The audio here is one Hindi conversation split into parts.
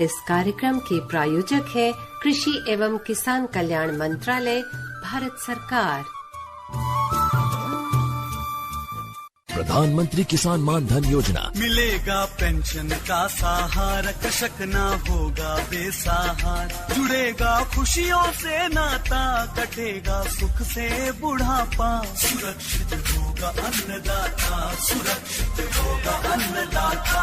इस कार्यक्रम के प्रायोजक है कृषि एवं किसान कल्याण मंत्रालय, भारत सरकार। प्रधानमंत्री किसान मान धन योजना। मिलेगा पेंशन का सहारा, कृषक ना होगा बेसहारा। जुड़ेगा खुशियों से नाता, कटेगा सुख से बुढ़ापा। सुरक्षित होगा अन्नदाता, सुरक्षित होगा अन्नदाता।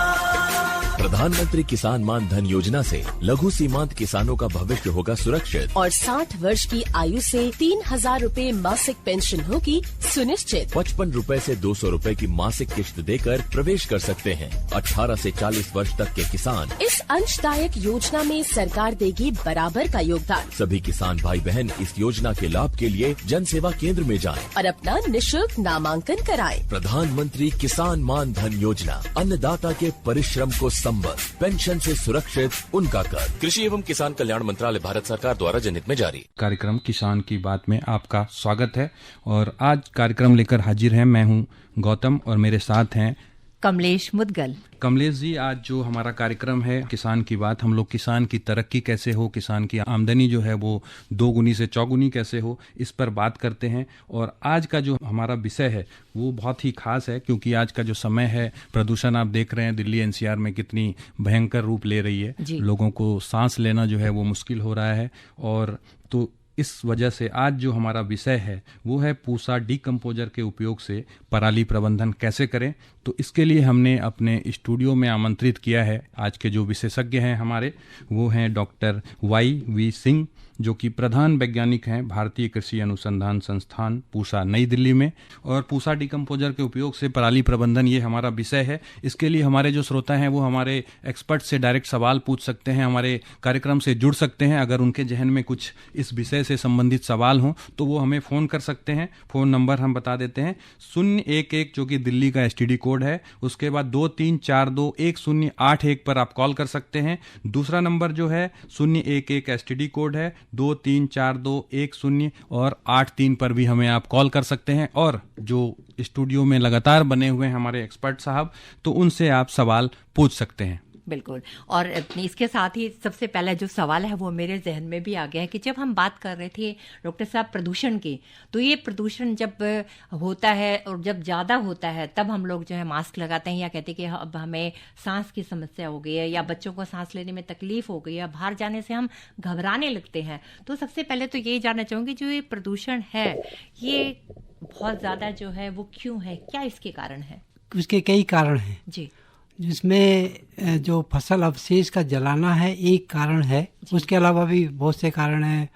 प्रधानमंत्री किसान मान धन योजना से लघु सीमांत किसानों का भविष्य होगा सुरक्षित और 60 वर्ष की आयु से 3,000 रूपए मासिक पेंशन होगी सुनिश्चित। 55 रूपए से 200 रूपए की मासिक किश्त देकर प्रवेश कर सकते हैं। 18 से 40 वर्ष तक के किसान इस अंशदायक योजना में सरकार देगी बराबर का योगदान। सभी किसान भाई बहन इस योजना के लाभ के लिए जन सेवा केंद्र में जाएं और अपना निःशुल्क नामांकन कराएं। प्रधानमंत्री किसान मान धन योजना, अन्नदाता के परिश्रम को संबल, पेंशन से सुरक्षित उनका कर। कृषि एवं किसान कल्याण मंत्रालय, भारत सरकार द्वारा जनहित में जारी। कार्यक्रम किसान की बात में आपका स्वागत है और आज कार्यक्रम लेकर हाजिर है मैं हूं गौतम और मेरे साथ हैं कमलेश मुदगल। कमलेश जी, आज जो हमारा कार्यक्रम है किसान की बात, हम लोग किसान की तरक्की कैसे हो, किसान की आमदनी जो है वो 2 गुनी से 4 गुनी कैसे हो, इस पर बात करते हैं। और आज का जो हमारा विषय है वो बहुत ही खास है क्योंकि आज का जो समय है, प्रदूषण आप देख रहे हैं दिल्ली एनसीआर में कितनी भयंकर रूप ले रही है। लोगों को सांस लेना जो है वो मुश्किल हो रहा है। और तो इस वजह से आज जो हमारा विषय है वो है पूसा डीकम्पोजर के उपयोग से पराली प्रबंधन कैसे करें। तो इसके लिए हमने अपने स्टूडियो में आमंत्रित किया है आज के जो विशेषज्ञ हैं हमारे, वो हैं डॉक्टर YV सिंह, जो कि प्रधान वैज्ञानिक हैं भारतीय कृषि अनुसंधान संस्थान पूसा नई दिल्ली में। और पूसा डीकम्पोजर के उपयोग से पराली प्रबंधन ये हमारा विषय है। इसके लिए हमारे जो श्रोता हैं वो हमारे एक्सपर्ट से डायरेक्ट सवाल पूछ सकते हैं, हमारे कार्यक्रम से जुड़ सकते हैं। अगर उनके जहन में कुछ इस विषय से संबंधित सवाल हों तो वो हमें फ़ोन कर सकते हैं। फ़ोन नंबर हम बता देते हैं 011 जो कि दिल्ली का STD कोड है, उसके बाद 23421081 पर आप कॉल कर सकते हैं। दूसरा नंबर जो है 011 STD कोड है, 234210 और 83 पर भी हमें आप कॉल कर सकते हैं। और जो स्टूडियो में लगातार बने हुए हैं हमारे एक्सपर्ट साहब, तो उनसे आप सवाल पूछ सकते हैं। बिल्कुल। और इसके साथ ही सबसे पहला जो सवाल है वो मेरे जहन में भी आ गया है कि जब हम बात कर रहे थे डॉक्टर साहब प्रदूषण की, तो ये प्रदूषण जब होता है और जब ज़्यादा होता है तब हम लोग जो है मास्क लगाते हैं या कहते हैं कि अब हमें सांस की समस्या हो गई है या बच्चों को सांस लेने में तकलीफ हो गई है, बाहर जाने से हम घबराने लगते हैं। तो सबसे पहले तो यही जानना चाहूँगी, जो ये प्रदूषण है ये बहुत ज़्यादा जो है वो क्यों है, क्या इसके कारण है? उसके कई कारण हैं जी, जिसमें जो फसल अवशेष का जलाना है एक कारण है। उसके अलावा भी बहुत से कारण हैं,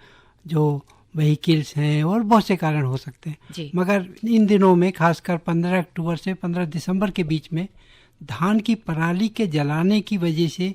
जो व्हीकल्स हैं और बहुत से कारण हो सकते हैं। मगर इन दिनों में खासकर 15 अक्टूबर से 15 दिसंबर के बीच में धान की पराली के जलाने की वजह से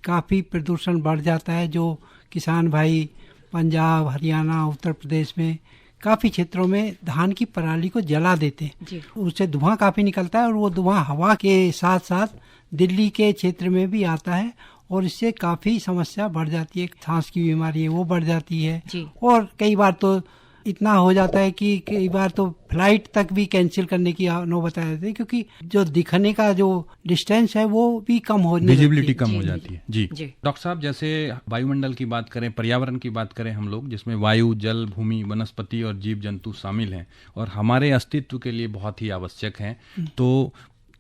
काफ़ी प्रदूषण बढ़ जाता है। जो किसान भाई पंजाब, हरियाणा, उत्तर प्रदेश में काफ़ी क्षेत्रों में धान की पराली को जला देते हैं, उससे धुआं काफ़ी निकलता है और वो धुआं हवा के साथ साथ दिल्ली के क्षेत्र में भी आता है और इससे काफ़ी समस्या बढ़ जाती है। सांस की बीमारी है वो बढ़ जाती है और कई बार तो इतना हो जाता है कि कई बार तो फ्लाइट तक भी कैंसिल करने की नौबत आ जाती है, क्योंकि जो दिखने का जो डिस्टेंस है वो भी कम होने विजिबिलिटी कम हो जाती है। जी डॉक्टर साहब, जैसे वायुमंडल की बात करें, पर्यावरण की बात करें हम लोग, जिसमें वायु, जल, भूमि, वनस्पति और जीव जंतु शामिल हैं और हमारे अस्तित्व के लिए बहुत ही आवश्यक हैं। तो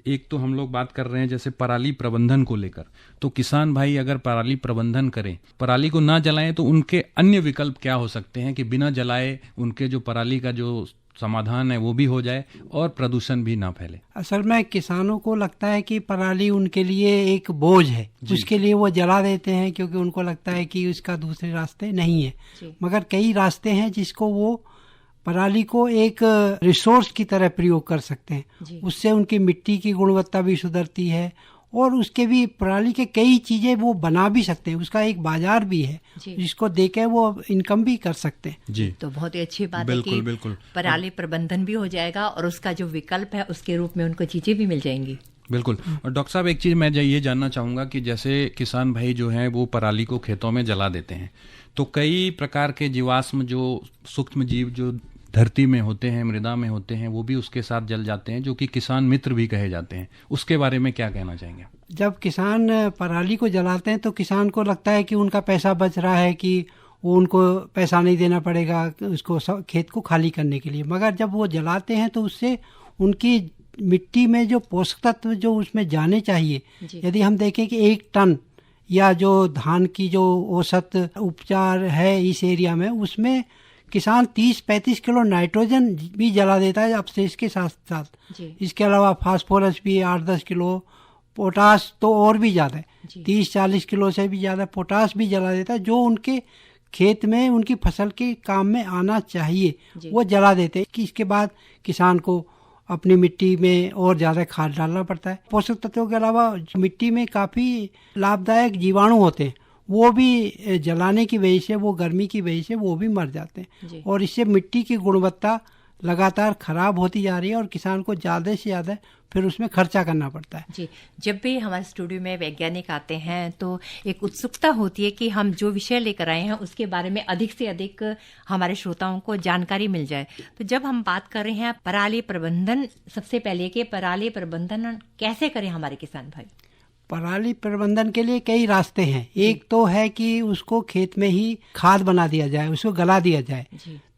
एक तो हम लोग बात कर रहे हैं जैसे पराली प्रबंधन को लेकर, तो किसान भाई अगर पराली प्रबंधन करें, पराली को ना जलाएं, तो उनके अन्य विकल्प क्या हो सकते हैं कि बिना जलाए उनके जो पराली का जो समाधान है वो भी हो जाए और प्रदूषण भी ना फैले? असल में किसानों को लगता है कि पराली उनके लिए एक बोझ है, उसके लिए वो जला देते हैं क्योंकि उनको लगता है कि उसका दूसरे रास्ते नहीं है। मगर कई रास्ते हैं जिसको वो पराली को एक रिसोर्स की तरह प्रयोग कर सकते हैं। उससे उनकी मिट्टी की गुणवत्ता भी सुधरती है और उसके भी पराली के कई चीजें वो बना भी सकते हैं, उसका एक बाजार भी है जिसको देके वो इनकम भी कर सकते हैं। जी, तो बहुत ही अच्छी बात है कि पराली प्रबंधन भी हो जाएगा और उसका जो विकल्प है उसके रूप में उनको चीजें भी मिल जाएंगी। बिल्कुल। और डॉक्टर साहब, एक चीज़ मैं ये जानना चाहूँगा कि जैसे किसान भाई जो हैं वो पराली को खेतों में जला देते हैं, तो कई प्रकार के जीवाश्म, जो सूक्ष्म जीव जो धरती में होते हैं, मृदा में होते हैं, वो भी उसके साथ जल जाते हैं, जो कि किसान मित्र भी कहे जाते हैं। उसके बारे में क्या कहना चाहेंगे? जब किसान पराली को जलाते हैं तो किसान को लगता है कि उनका पैसा बच रहा है, कि वो उनको पैसा नहीं देना पड़ेगा उसको खेत को खाली करने के लिए। मगर जब वो जलाते हैं तो उससे उनकी मिट्टी में जो पोषक तत्व जो उसमें जाने चाहिए, यदि हम देखें कि 1 टन या जो धान की जो औसत उपचार है इस एरिया में, उसमें किसान 30-35 किलो नाइट्रोजन भी जला देता है अवशेष के साथ साथ। इसके अलावा फास्फोरस भी 8-10 किलो, पोटास तो और भी ज़्यादा है, 30-40 किलो से भी ज़्यादा पोटास भी जला देता है, जो उनके खेत में उनकी फसल के काम में आना चाहिए वो जला देते हैं। कि इसके बाद किसान को अपनी मिट्टी में और ज़्यादा खाद डालना पड़ता है। पोषक तत्वों के अलावा मिट्टी में काफ़ी लाभदायक जीवाणु होते हैं, वो भी जलाने की वजह से, वो गर्मी की वजह से वो भी मर जाते हैं, और इससे मिट्टी की गुणवत्ता लगातार खराब होती जा रही है और किसान को ज़्यादा से ज़्यादा फिर उसमें खर्चा करना पड़ता है। जी, जब भी हमारे स्टूडियो में वैज्ञानिक आते हैं तो एक उत्सुकता होती है कि हम जो विषय लेकर आए हैं उसके बारे में अधिक से अधिक हमारे श्रोताओं को जानकारी मिल जाए। तो जब हम बात कर रहे हैं पराली प्रबंधन, सबसे पहले कि पराली प्रबंधन कैसे करें हमारे किसान भाई? पराली प्रबंधन के लिए कई रास्ते हैं। एक तो है कि उसको खेत में ही खाद बना दिया जाए, उसको गला दिया जाए,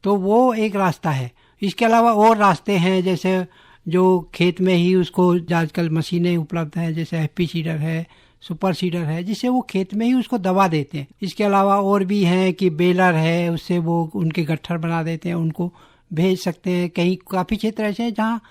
तो वो एक रास्ता है। इसके अलावा और रास्ते हैं, जैसे जो खेत में ही उसको, आजकल मशीनें उपलब्ध हैं, जैसे एफपी सीडर है, सुपर सीडर है, जिससे वो खेत में ही उसको दबा देते हैं। इसके अलावा और भी हैं कि बेलर है, उससे वो उनके गट्ठर बना देते हैं, उनको भेज सकते हैं। कहीं काफ़ी क्षेत्र ऐसे हैं जहाँ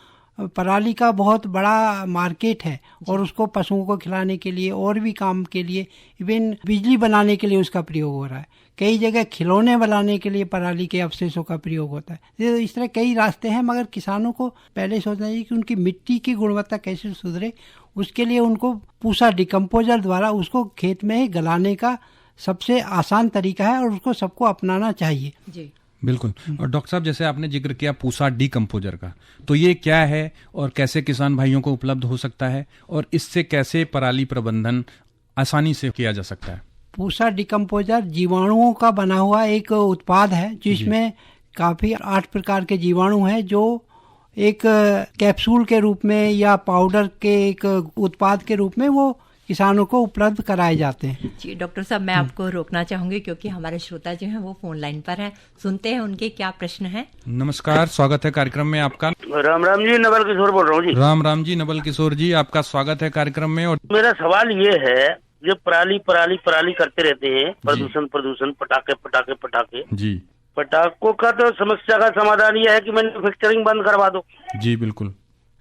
पराली का बहुत बड़ा मार्केट है और उसको पशुओं को खिलाने के लिए और भी काम के लिए, इवन बिजली बनाने के लिए उसका प्रयोग हो रहा है। कई जगह खिलौने बनाने के लिए पराली के अवशेषों का प्रयोग होता है। इस तरह कई रास्ते हैं, मगर किसानों को पहले सोचना चाहिए कि उनकी मिट्टी की गुणवत्ता कैसे सुधरे। उसके लिए उनको पूसा डिकम्पोजर द्वारा उसको खेत में गलाने का सबसे आसान तरीका है और उसको सबको अपनाना चाहिए। जी बिल्कुल। और डॉक्टर साहब, जैसे आपने जिक्र किया पूसा डिकम्पोजर का, तो ये क्या है और कैसे किसान भाइयों को उपलब्ध हो सकता है, और इससे कैसे पराली प्रबंधन आसानी से किया जा सकता है? पूसा डिकम्पोजर जीवाणुओं का बना हुआ एक उत्पाद है, जिसमें काफ़ी 8 प्रकार के जीवाणु हैं, जो एक कैप्सूल के रूप में या पाउडर के एक उत्पाद के रूप में वो किसानों को उपलब्ध कराए जाते हैं। जी डॉक्टर साहब, मैं आपको रोकना चाहूंगी क्योंकि हमारे श्रोता जो हैं वो फोन लाइन पर हैं। सुनते हैं उनके क्या प्रश्न हैं। नमस्कार, स्वागत है कार्यक्रम में आपका। राम राम जी, नवल किशोर बोल रहा हूँ जी। राम राम जी, नवल किशोर जी, आपका स्वागत है कार्यक्रम में। और मेरा सवाल ये है, जब पराली पराली पराली करते रहते हैं, प्रदूषण प्रदूषण, पटाखे पटाखे पटाखे जी, पटाखों का तो समस्या का समाधान ये है कि मैन्युफैक्चरिंग बंद करवा दो। जी बिल्कुल।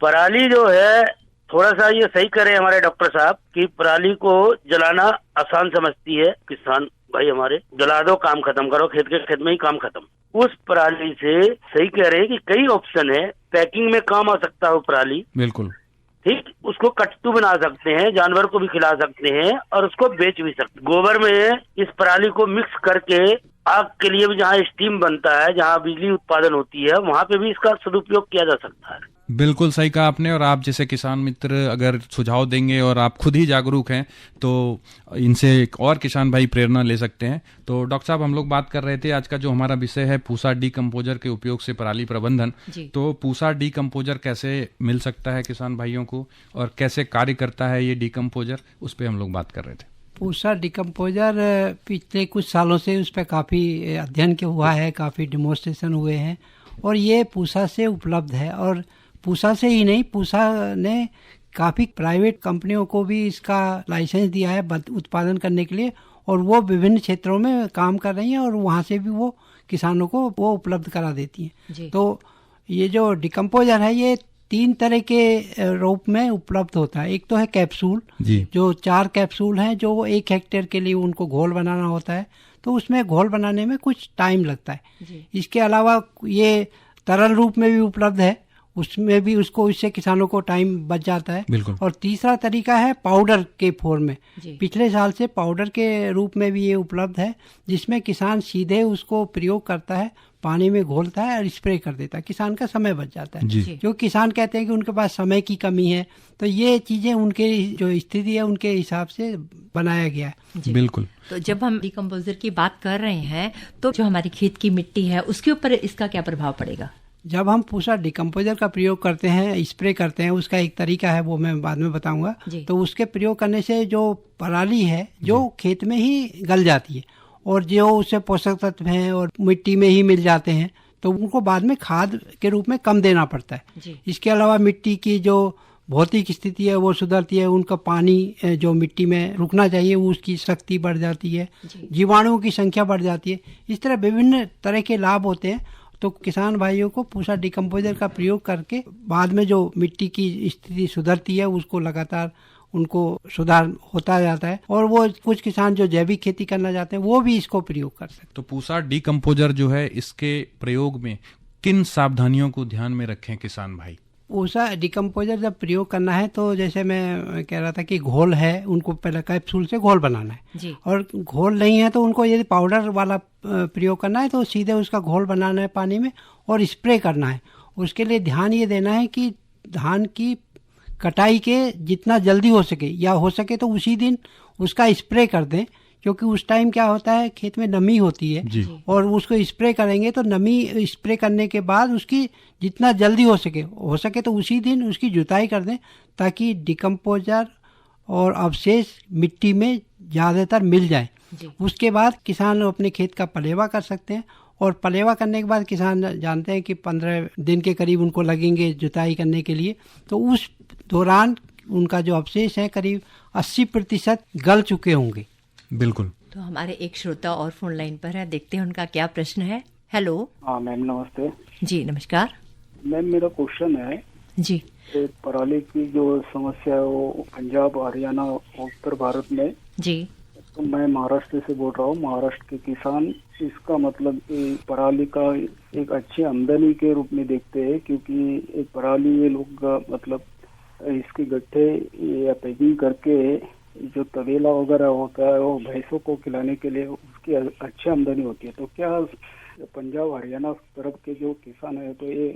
पराली जो है थोड़ा सा ये सही करे हमारे डॉक्टर साहब कि पराली को जलाना आसान समझती है किसान भाई हमारे, जला दो, काम खत्म करो, खेत के खेत में ही काम खत्म। उस पराली से सही कह रहे हैं कि कई ऑप्शन है, पैकिंग में काम आ सकता है वो पराली, बिल्कुल ठीक, उसको कट्टू बना सकते हैं, जानवर को भी खिला सकते हैं और उसको बेच भी सकते हैं। गोबर में इस पराली को मिक्स करके आग के लिए भी, जहाँ स्टीम बनता है, जहाँ बिजली उत्पादन होती है, वहाँ पे भी इसका सदुपयोग किया जा सकता है। बिल्कुल सही कहा आपने। और आप जैसे किसान मित्र अगर सुझाव देंगे और आप खुद ही जागरूक हैं तो इनसे एक और किसान भाई प्रेरणा ले सकते हैं। तो डॉक्टर साहब, हम लोग बात कर रहे थे, आज का जो हमारा विषय है पूसा डिकम्पोजर के उपयोग से पराली प्रबंधन। तो पूसा डिकम्पोजर कैसे मिल सकता है किसान भाइयों को और कैसे कार्य करता है ये डिकम्पोजर, उस पर हम लोग बात कर रहे थे। पूसा डिकम्पोजर पिछले कुछ सालों से उस पर काफ़ी अध्ययन हुआ है, काफ़ी डेमोन्स्ट्रेशन हुए हैं और ये पूसा से उपलब्ध है। और पूसा से ही नहीं, पूसा ने काफ़ी प्राइवेट कंपनियों को भी इसका लाइसेंस दिया है उत्पादन करने के लिए, और वो विभिन्न क्षेत्रों में काम कर रही हैं और वहाँ से भी वो किसानों को वो उपलब्ध करा देती हैं। तो ये जो डिकम्पोजर है ये 3 तरह के रूप में उपलब्ध होता है। एक तो है कैप्सूल, जो 4 कैप्सूल हैं, जो 1 हेक्टेयर के लिए उनको घोल बनाना होता है, तो उसमें घोल बनाने में कुछ टाइम लगता है। इसके अलावा ये तरल रूप में भी उपलब्ध है, उसमें भी उसको, इससे किसानों को टाइम बच जाता है। बिल्कुल। और तीसरा तरीका है पाउडर के फॉर्म में। जी। पिछले साल से पाउडर के रूप में भी ये उपलब्ध है, जिसमें किसान सीधे उसको प्रयोग करता है, पानी में घोलता है और स्प्रे कर देता है। किसान का समय बच जाता है। जी। जो किसान कहते हैं कि उनके पास समय की कमी है, तो ये चीजें उनके जो स्थिति है उनके हिसाब से बनाया गया है। बिल्कुल। तो जब हम डिकम्पोजर की बात कर रहे हैं तो जो हमारी खेत की मिट्टी है उसके ऊपर इसका क्या प्रभाव पड़ेगा? जब हम पूसा डिकम्पोजर का प्रयोग करते हैं, स्प्रे करते हैं, उसका एक तरीका है, वो मैं बाद में बताऊंगा। तो उसके प्रयोग करने से जो पराली है जो खेत में ही गल जाती है और जो उससे पोषक तत्व हैं और मिट्टी में ही मिल जाते हैं, तो उनको बाद में खाद के रूप में कम देना पड़ता है। इसके अलावा मिट्टी की जो भौतिक स्थिति है वो सुधरती है, उनका पानी जो मिट्टी में रुकना चाहिए वो उसकी शक्ति बढ़ जाती है, जीवाणुओं की संख्या बढ़ जाती है। इस तरह विभिन्न तरह के लाभ होते हैं। तो किसान भाइयों को पूसा डिकम्पोजर का प्रयोग करके बाद में जो मिट्टी की स्थिति सुधरती है उसको लगातार उनको सुधार होता जाता है। और वो कुछ किसान जो जैविक खेती करना चाहते हैं वो भी इसको प्रयोग कर सकते हैं। तो पूसा डिकम्पोजर जो है, इसके प्रयोग में किन सावधानियों को ध्यान में रखें किसान भाई? पूसा डिकम्पोजर जब प्रयोग करना है तो जैसे मैं कह रहा था कि घोल है, उनको पहले कैप्सूल से घोल बनाना है। और घोल नहीं है तो उनको यदि पाउडर वाला प्रयोग करना है तो सीधे उसका घोल बनाना है पानी में और स्प्रे करना है। उसके लिए ध्यान ये देना है कि धान की कटाई के जितना जल्दी हो सके या हो सके तो उसी दिन उसका स्प्रे कर दें, क्योंकि उस टाइम क्या होता है खेत में नमी होती है और उसको स्प्रे करेंगे तो नमी स्प्रे करने के बाद उसकी जितना जल्दी हो सके तो उसी दिन उसकी जुताई कर दें, ताकि डिकम्पोजर और अवशेष मिट्टी में ज़्यादातर मिल जाए। उसके बाद किसान अपने खेत का पलेवा कर सकते हैं और पलेवा करने के बाद किसान जानते हैं कि 15 दिन के करीब उनको लगेंगे जुताई करने के लिए। तो उस दौरान उनका जो अवशेष है करीब 80% गल चुके होंगे। बिल्कुल। तो हमारे एक श्रोता और फोन लाइन पर है, देखते हैं उनका क्या प्रश्न है। हेलो। हाँ मैम नमस्ते। जी नमस्कार मैम मेरा क्वेश्चन है जी, पराली की जो समस्या है वो पंजाब हरियाणा उत्तर भारत में जी, तो मैं महाराष्ट्र से बोल रहा हूँ। महाराष्ट्र के किसान इसका मतलब पराली का एक अच्छी आमदनी के रूप में देखते हैं, क्योंकि एक पराली ये लोग मतलब इसके गट्ठे या पैकिंग करके जो तबेला वगैरह होता है वो भैंसों को खिलाने के लिए उसकी अच्छी आमदनी होती है। तो क्या पंजाब हरियाणा तरफ के जो किसान है तो ये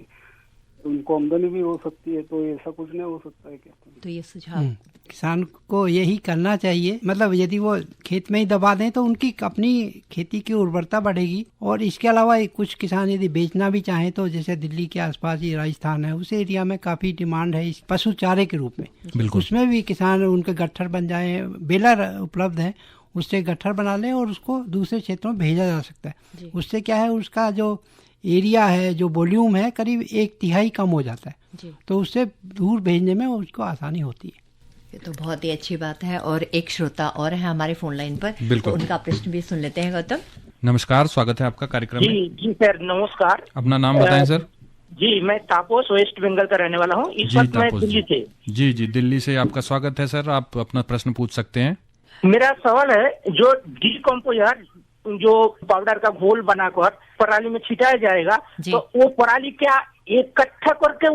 उनको आमदनी भी हो सकती है, तो ऐसा कुछ नहीं हो सकता है क्या? तो ये सुझाव किसान को यही करना चाहिए, मतलब यदि वो खेत में ही दबा दें तो उनकी अपनी खेती की उर्वरता बढ़ेगी। और इसके अलावा कुछ किसान यदि बेचना भी चाहें तो जैसे दिल्ली के आसपास ही राजस्थान है, उस एरिया में काफी डिमांड है इस पशु चारे के रूप में। उसमें भी किसान उनके गट्ठर बन जाए, बेलर उपलब्ध है, उससे गट्ठर बना लें और उसको दूसरे क्षेत्रों में भेजा जा सकता है। उससे क्या है उसका जो एरिया है, जो वॉल्यूम है, करीब 1/3 कम हो जाता है, तो उससे दूर भेजने में उसको आसानी होती है। ये तो बहुत ही अच्छी बात है। और एक श्रोता और है हमारे फोन लाइन पर, तो उनका प्रश्न भी सुन लेते हैं। गौतम नमस्कार, स्वागत है आपका कार्यक्रम में। जी सर नमस्कार। अपना नाम बताएं सर। जी मैं तापोस वेस्ट बंगाल का रहने वाला हूँ। इस वक्त मैं दिल्ली से। जी दिल्ली से आपका स्वागत है सर, आप अपना प्रश्न पूछ सकते हैं। मेरा सवाल है, जो डिकम्पोजर जो पाउडर का घोल बनाकर पराली में छिटाया जाएगा, तो वो पराली क्या इकट्ठा करके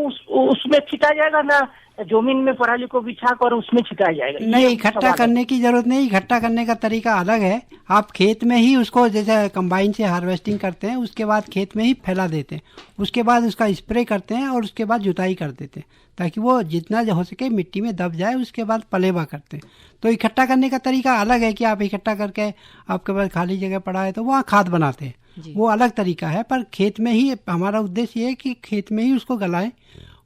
उसमें छिटाया जाएगा ना जमीन में पराली को बिछा कर उसमें छिटाया जाएगा? नहीं, इकट्ठा करने की जरूरत नहीं। इकट्ठा करने का तरीका अलग है। आप खेत में ही उसको जैसे कंबाइन से हार्वेस्टिंग करते हैं, उसके बाद खेत में ही फैला देते हैं, उसके बाद उसका स्प्रे करते हैं और उसके बाद जुताई कर देते हैं ताकि वो जितना हो सके मिट्टी में दब जाए। उसके बाद पलेवा करते हैं। तो इकट्ठा करने का तरीका अलग है कि आप इकट्ठा करके आपके पास खाली जगह पड़ा है तो वहाँ खाद बनाते हैं, वो अलग तरीका है। पर खेत में ही हमारा उद्देश्य ये है कि खेत में ही उसको गलाएं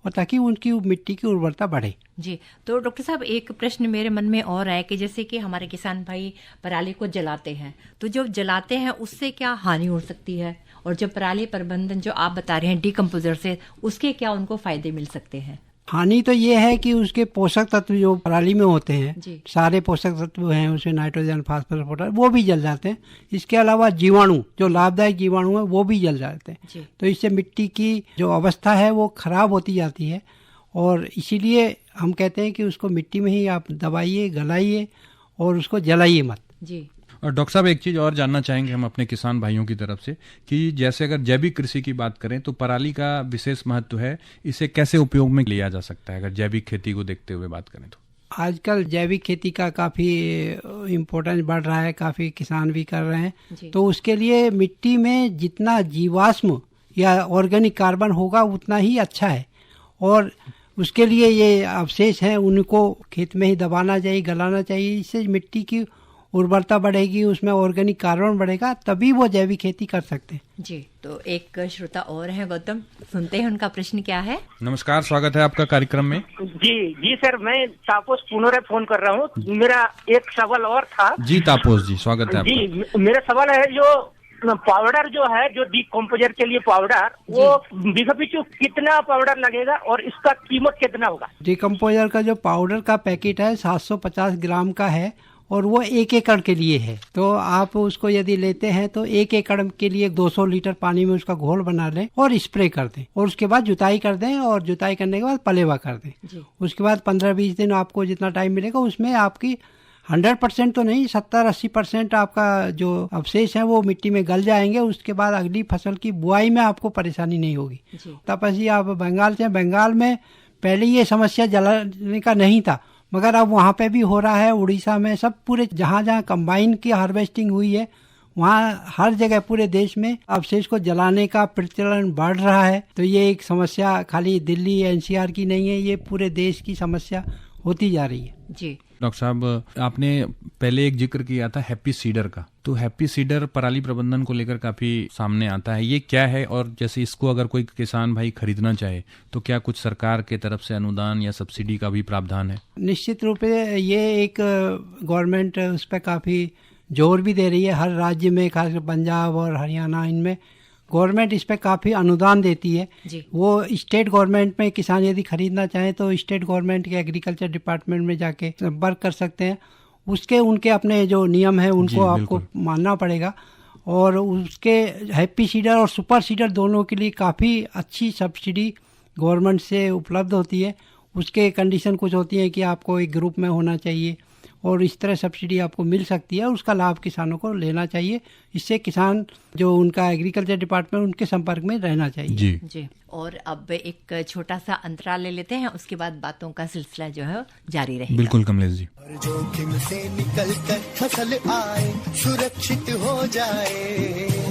और ताकि उनकी मिट्टी की उर्वरता बढ़े। जी तो डॉक्टर साहब एक प्रश्न मेरे मन में और है कि जैसे कि हमारे किसान भाई पराली को जलाते हैं, तो जो जलाते हैं उससे क्या हानि हो सकती है, और जो पराली प्रबंधन जो आप बता रहे हैं डिकम्पोजर से, उसके क्या उनको फायदे मिल सकते हैं? हानि तो ये है कि उसके पोषक तत्व जो पराली में होते हैं, सारे पोषक तत्व हैं उसमें, नाइट्रोजन फास्फोरस पोटाश, वो भी जल जाते हैं। इसके अलावा जीवाणु, जो लाभदायक जीवाणु है, वो भी जल जाते हैं। तो इससे मिट्टी की जो अवस्था है वो खराब होती जाती है, और इसीलिए हम कहते हैं कि उसको मिट्टी में ही आप दबाइए, गलाइए और उसको जलाइए मत। जी और डॉक्टर साहब एक चीज़ और जानना चाहेंगे हम अपने किसान भाइयों की तरफ से कि जैसे अगर जैविक कृषि की बात करें तो पराली का विशेष महत्व है, इसे कैसे उपयोग में लिया जा सकता है अगर जैविक खेती को देखते हुए बात करें तो? आजकल जैविक खेती का काफ़ी इम्पोर्टेंस बढ़ रहा है, काफ़ी किसान भी कर रहे हैं। तो उसके लिए मिट्टी में जितना जीवाश्म या ऑर्गेनिक कार्बन होगा उतना ही अच्छा है, और उसके लिए ये अवशेष हैं उनको खेत में ही दबाना चाहिए, गलाना चाहिए। इससे मिट्टी की उर्वरता बढ़ेगी, उसमें ऑर्गेनिक कार्बन बढ़ेगा, तभी वो जैविक खेती कर सकते हैं। जी, तो एक श्रोता और है गौतम, सुनते हैं उनका प्रश्न क्या है। नमस्कार, स्वागत है आपका कार्यक्रम में। जी सर, मैं तापोस पुनोरे फोन कर रहा हूँ। मेरा एक सवाल और था। जी तापोस जी, स्वागत है आपका। जी, मेरा सवाल है जो पाउडर जो है, जो डिकम्पोजर के लिए पाउडर, वो बीघा पीछू कितना पाउडर लगेगा और इसका कीमत कितना होगा? डिकम्पोजर का जो पाउडर का पैकेट है 750 ग्राम का है और वो 1 एकड़ के लिए है। तो आप उसको यदि लेते हैं तो 1 एकड़ के लिए 200 लीटर पानी में उसका घोल बना लें और स्प्रे कर दें, और उसके बाद जुताई कर दें, और जुताई करने के बाद पलेवा कर दें। उसके बाद 15-20 दिन आपको जितना टाइम मिलेगा उसमें आपकी 100% तो नहीं, 70-80% आपका जो अवशेष है वो मिट्टी में गल जाएंगे। उसके बाद अगली फसल की बुआई में आपको परेशानी नहीं होगी। तपस्या आप बंगाल से, बंगाल में पहले ये समस्या जलाने का नहीं था, मगर अब वहाँ पे भी हो रहा है। उड़ीसा में सब पूरे जहाँ जहाँ कंबाइन की हार्वेस्टिंग हुई है वहाँ हर जगह पूरे देश में अवशेष को जलाने का प्रचलन बढ़ रहा है। तो ये एक समस्या खाली दिल्ली एनसीआर की नहीं है, ये पूरे देश की समस्या होती जा रही है। जी डॉक्टर साहब, आपने पहले एक जिक्र किया था हैप्पी सीडर का, तो हैप्पी सीडर पराली प्रबंधन को लेकर काफी सामने आता है, ये क्या है? और जैसे इसको अगर कोई किसान भाई खरीदना चाहे तो क्या कुछ सरकार के तरफ से अनुदान या सब्सिडी का भी प्रावधान है? निश्चित रूप से ये एक गवर्नमेंट उस पर काफी जोर भी दे रही है। हर राज्य में, खासकर पंजाब और हरियाणा, इनमें गवर्नमेंट इस पे काफ़ी अनुदान देती है। वो स्टेट गवर्नमेंट में किसान यदि खरीदना चाहें तो स्टेट गवर्नमेंट के एग्रीकल्चर डिपार्टमेंट में जाके संपर्क कर सकते हैं। उसके उनके अपने जो नियम है उनको आपको मानना पड़ेगा, और उसके हैप्पी सीडर और सुपर सीडर दोनों के लिए काफ़ी अच्छी सब्सिडी गवर्नमेंट से उपलब्ध होती है। उसके कंडीशन कुछ होती है कि आपको एक ग्रुप में होना चाहिए, और इस तरह सब्सिडी आपको मिल सकती है। उसका लाभ किसानों को लेना चाहिए। इससे किसान जो उनका एग्रीकल्चर डिपार्टमेंट उनके संपर्क में रहना चाहिए। जी। और अब एक छोटा सा अंतराल ले लेते हैं, उसके बाद बातों का सिलसिला जो है जारी रहेगा। बिल्कुल कमलेश जी। जोखिम से निकल कर फसल आए, सुरक्षित हो जाए,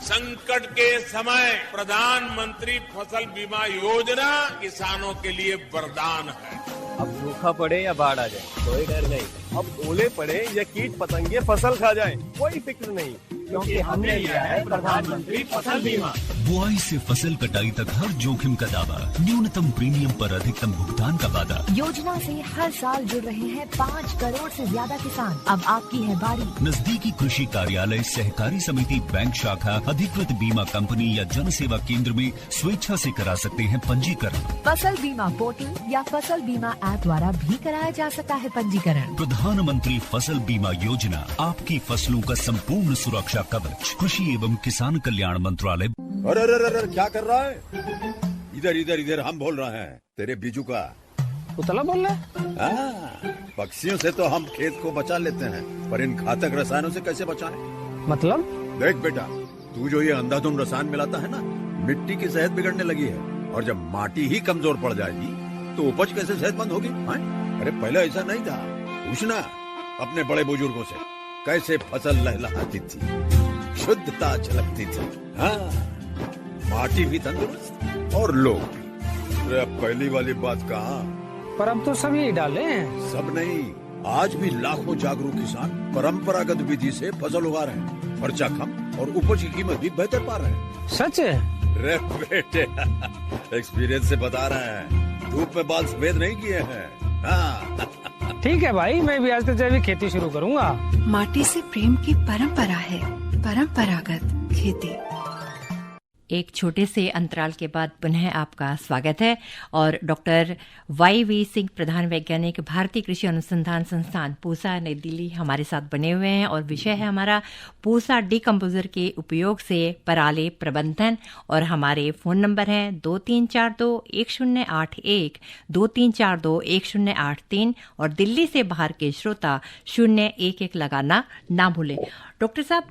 संकट के समय प्रधानमंत्री फसल बीमा योजना किसानों के लिए वरदान है। अब सूखा पड़े या बाढ़ आ जाए कोई डर नहीं, अब ओले पड़े या कीट पतंगे फसल खा जाए कोई फिक्र नहीं, क्योंकि हमने लिया है प्रधानमंत्री फसल बीमा। बुआई से फसल कटाई तक हर जोखिम का दावा, न्यूनतम प्रीमियम पर अधिकतम भुगतान का वादा। योजना से हर साल जुड़ रहे हैं 5 करोड़ से ज्यादा किसान। अब आपकी है बारी। नजदीकी कृषि कार्यालय, सहकारी समिति, बैंक शाखा, अधिकृत बीमा कंपनी या जन सेवा केंद्र में स्वेच्छा से करा सकते हैं पंजीकरण। फसल बीमा पोर्टल या फसल बीमा ऐप द्वारा भी कराया जा सकता है पंजीकरण। प्रधानमंत्री फसल बीमा योजना, आपकी फसलों का संपूर्ण सुरक्षा कवच। कृषि एवं किसान कल्याण मंत्रालय। अरे अरे अरे क्या कर रहा है? इधर इधर इधर हम बोल रहे हैं तेरे बीजू का। उतला बोल रहा है? पक्षियों से तो हम खेत को बचा लेते हैं, पर इन घातक रसायनों से कैसे बचाएं? मतलब? देख बेटा, तू जो ये अंधाधुंध रसायन मिलाता है ना, मिट्टी की सेहत बिगड़ने लगी है, और जब माटी ही कमजोर पड़ जाएगी तो उपज कैसे सेहतमंद होगी? अरे पहले ऐसा नहीं था, पूछना अपने बड़े बुजुर्गों से, कैसे फसल लहलहाती थी, शुद्धता झलकती थी। हाँ, माटी भी तंदुरुस्त और लोग भी। अब पहली वाली बात कहाँ? पर अब तो सभी डाले हैं। सब नहीं, आज भी लाखों जागरूक किसान परंपरागत विधि से फसल उगा रहे हैं। खर्चा कम और उपज की कीमत भी बेहतर पा रहे हैं। सच है? रे बेटे, एक्सपीरियंस से बता रहे हैं, धूप में बाल सफेद नहीं किए हैं। हाँ। ठीक है भाई, मैं भी आज से जैविक खेती शुरू करूंगा। माटी से प्रेम की परंपरा है परंपरागत खेती। एक छोटे से अंतराल के बाद पुनः आपका स्वागत है और डॉक्टर YV सिंह, प्रधान वैज्ञानिक, भारतीय कृषि अनुसंधान संस्थान पूसा, नई दिल्ली, हमारे साथ बने हुए हैं और विषय है हमारा पूसा डीकम्पोजर के उपयोग से पराली प्रबंधन। और हमारे फोन नंबर हैं 23421081, 23421083 और दिल्ली से बाहर के श्रोता 011 लगाना ना भूलें। डॉक्टर साहब,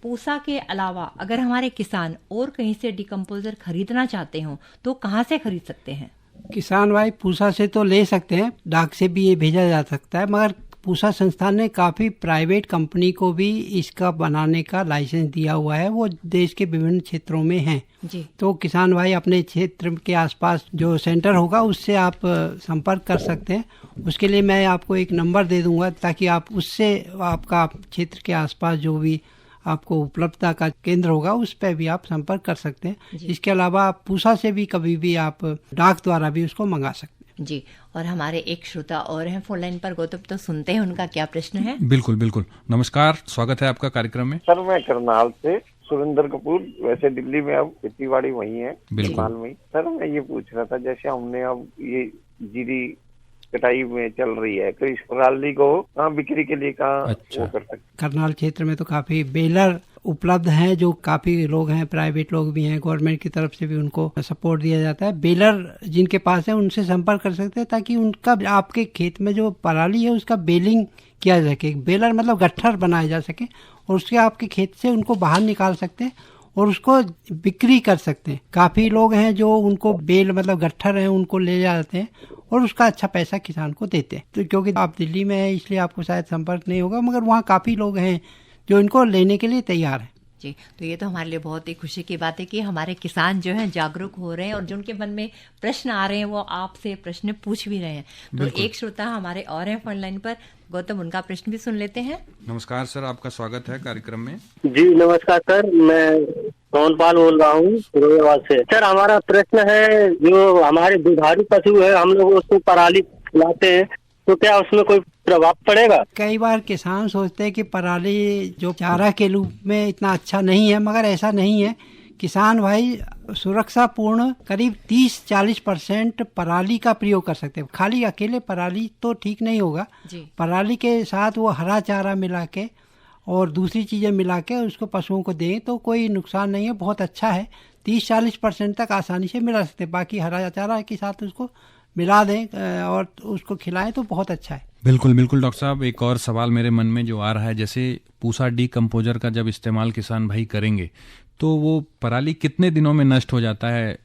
पूसा के अलावा अगर हमारे किसान और कहीं से डीकम्पोजर खरीदना चाहते हो तो कहाँ से खरीद सकते हैं? किसान भाई पूसा से तो ले सकते हैं, डाक से भी ये भेजा जा सकता है, मगर पूसा संस्थान ने काफ़ी प्राइवेट कंपनी को भी इसका बनाने का लाइसेंस दिया हुआ है, वो देश के विभिन्न क्षेत्रों में हैं जी। तो किसान भाई अपने क्षेत्र के आसपास जो सेंटर होगा उससे आप संपर्क कर सकते हैं। उसके लिए मैं आपको एक नंबर दे दूंगा ताकि आप उससे आपका क्षेत्र के आसपास जो भी आपको उपलब्धता का केंद्र होगा उस पर भी आप संपर्क कर सकते हैं। इसके अलावा आप पूसा से भी कभी भी आप डाक द्वारा भी उसको मंगा सकते हैं जी। और हमारे एक श्रोता और हैं फोन लाइन पर, गौतम, तो सुनते हैं उनका क्या प्रश्न है। बिल्कुल बिल्कुल, नमस्कार, स्वागत है आपका कार्यक्रम में। सर मैं करनाल से सुरेंद्र कपूर, वैसे दिल्ली में अब खेती बाड़ी वही है करनाल में। सर मैं ये पूछ रहा था, जैसे हमने अब ये जीरी कटाई में चल रही है तो इस पराली को कहाँ बिक्री के लिए कहाँ वो कर सकते? करनाल क्षेत्र में तो काफी बेलर उपलब्ध हैं, जो काफी लोग हैं, प्राइवेट लोग भी हैं, गवर्नमेंट की तरफ से भी उनको सपोर्ट दिया जाता है। बेलर जिनके पास है उनसे संपर्क कर सकते हैं ताकि उनका आपके खेत में जो पराली है उसका बेलिंग किया जा सके। बेलर मतलब गट्ठर बनाया जा सके और उसके आपके खेत से उनको बाहर निकाल सकते हैं और उसको बिक्री कर सकते हैं। काफी लोग हैं जो उनको बेल मतलब गट्ठर हैं उनको ले जाते हैं और उसका अच्छा पैसा किसान को देते हैं। तो क्योंकि आप दिल्ली में है इसलिए आपको शायद संपर्क नहीं होगा, मगर वहाँ काफी लोग हैं जो इनको लेने के लिए तैयार हैं जी। तो ये तो हमारे लिए बहुत ही खुशी की बात है कि हमारे किसान जो हैं जागरूक हो रहे हैं और जो उनके मन में प्रश्न आ रहे हैं वो आपसे प्रश्न पूछ भी रहे हैं। तो एक श्रोता हमारे और हैं फोन लाइन पर, गौतम, उनका प्रश्न भी सुन लेते हैं। नमस्कार सर, आपका स्वागत है कार्यक्रम में। जी नमस्कार सर, मैं सोनपाल बोल रहा हूँ फिरोजाबाद से। सर हमारा प्रश्न है, जो हमारे दुधारू पशु है हम लोग उसको पराली खिलाते हैं तो क्या उसमें कोई प्रभाव पड़ेगा? कई बार किसान सोचते हैं कि पराली जो चारा के रूप में इतना अच्छा नहीं है, मगर ऐसा नहीं है। किसान भाई सुरक्षापूर्ण करीब 30-40% पराली का प्रयोग कर सकते हैं। खाली अकेले पराली तो ठीक नहीं होगा, पराली के साथ वो हरा चारा मिला के और दूसरी चीजें मिला के उसको पशुओं को दें तो कोई नुकसान नहीं है, बहुत अच्छा है। 30-40% तक आसानी से मिला सकते हैं। बाकी हरा चारा के साथ उसको मिला दें और उसको खिलाएं तो बहुत अच्छा है। बिल्कुल बिल्कुल। डॉक्टर साहब, एक और सवाल मेरे मन में जो आ रहा है, जैसे पूसा डीकम्पोजर का जब इस्तेमाल किसान भाई करेंगे तो वो पराली कितने दिनों में नष्ट हो जाता है,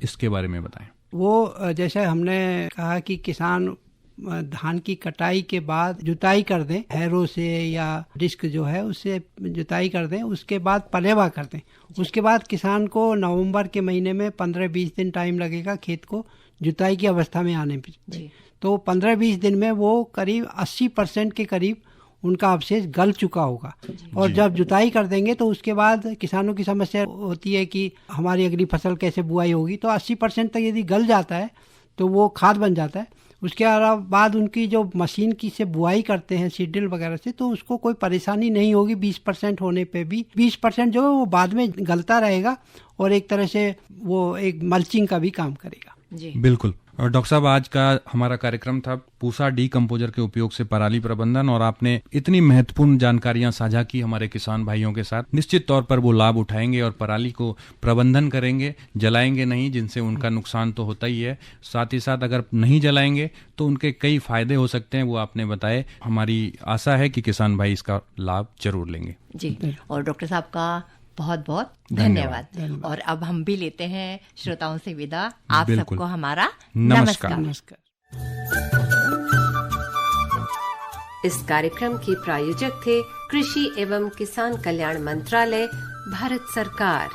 इसके बारे में बताएं। वो जैसे हमने कहा कि किसान धान की कटाई के बाद जुताई कर दें, हैरो से या डिस्क जो है उससे जुताई कर दें, उसके बाद पलेवा कर दें। उसके बाद किसान को नवंबर के महीने में 15-20 दिन टाइम लगेगा खेत को जुताई की अवस्था में आने में। तो 15-20 दिन में वो करीब 80% के करीब उनका अवशेष गल चुका होगा। और जब जुताई कर देंगे तो उसके बाद किसानों की समस्या होती है कि हमारी अगली फसल कैसे बुआई होगी। तो 80% तक यदि गल जाता है तो वो खाद बन जाता है। उसके अलावा बाद उनकी जो मशीन की से बुआई करते हैं सीड्रिल वगैरह से, तो उसको कोई परेशानी नहीं होगी। 20% होने पे भी 20% जो है वो बाद में गलता रहेगा और एक तरह से वो एक मल्चिंग का भी काम करेगा जी। बिल्कुल। और डॉक्टर साहब, आज का हमारा कार्यक्रम था पूसा डीकम्पोजर के उपयोग से पराली प्रबंधन, और आपने इतनी महत्वपूर्ण जानकारियां साझा की हमारे किसान भाइयों के साथ। निश्चित तौर पर वो लाभ उठाएंगे और पराली को प्रबंधन करेंगे, जलाएंगे नहीं, जिनसे उनका नुकसान तो होता ही है। साथ ही साथ अगर नहीं जलाएंगे तो उनके कई फायदे हो सकते हैं, वो आपने बताए। हमारी आशा है कि किसान भाई इसका लाभ जरूर लेंगे जी। और डॉक्टर साहब का बहुत बहुत धन्यवाद। और अब हम भी लेते हैं श्रोताओं से विदा। आप सबको हमारा नमस्कार। इस कार्यक्रम के प्रायोजक थे कृषि एवं किसान कल्याण मंत्रालय, भारत सरकार।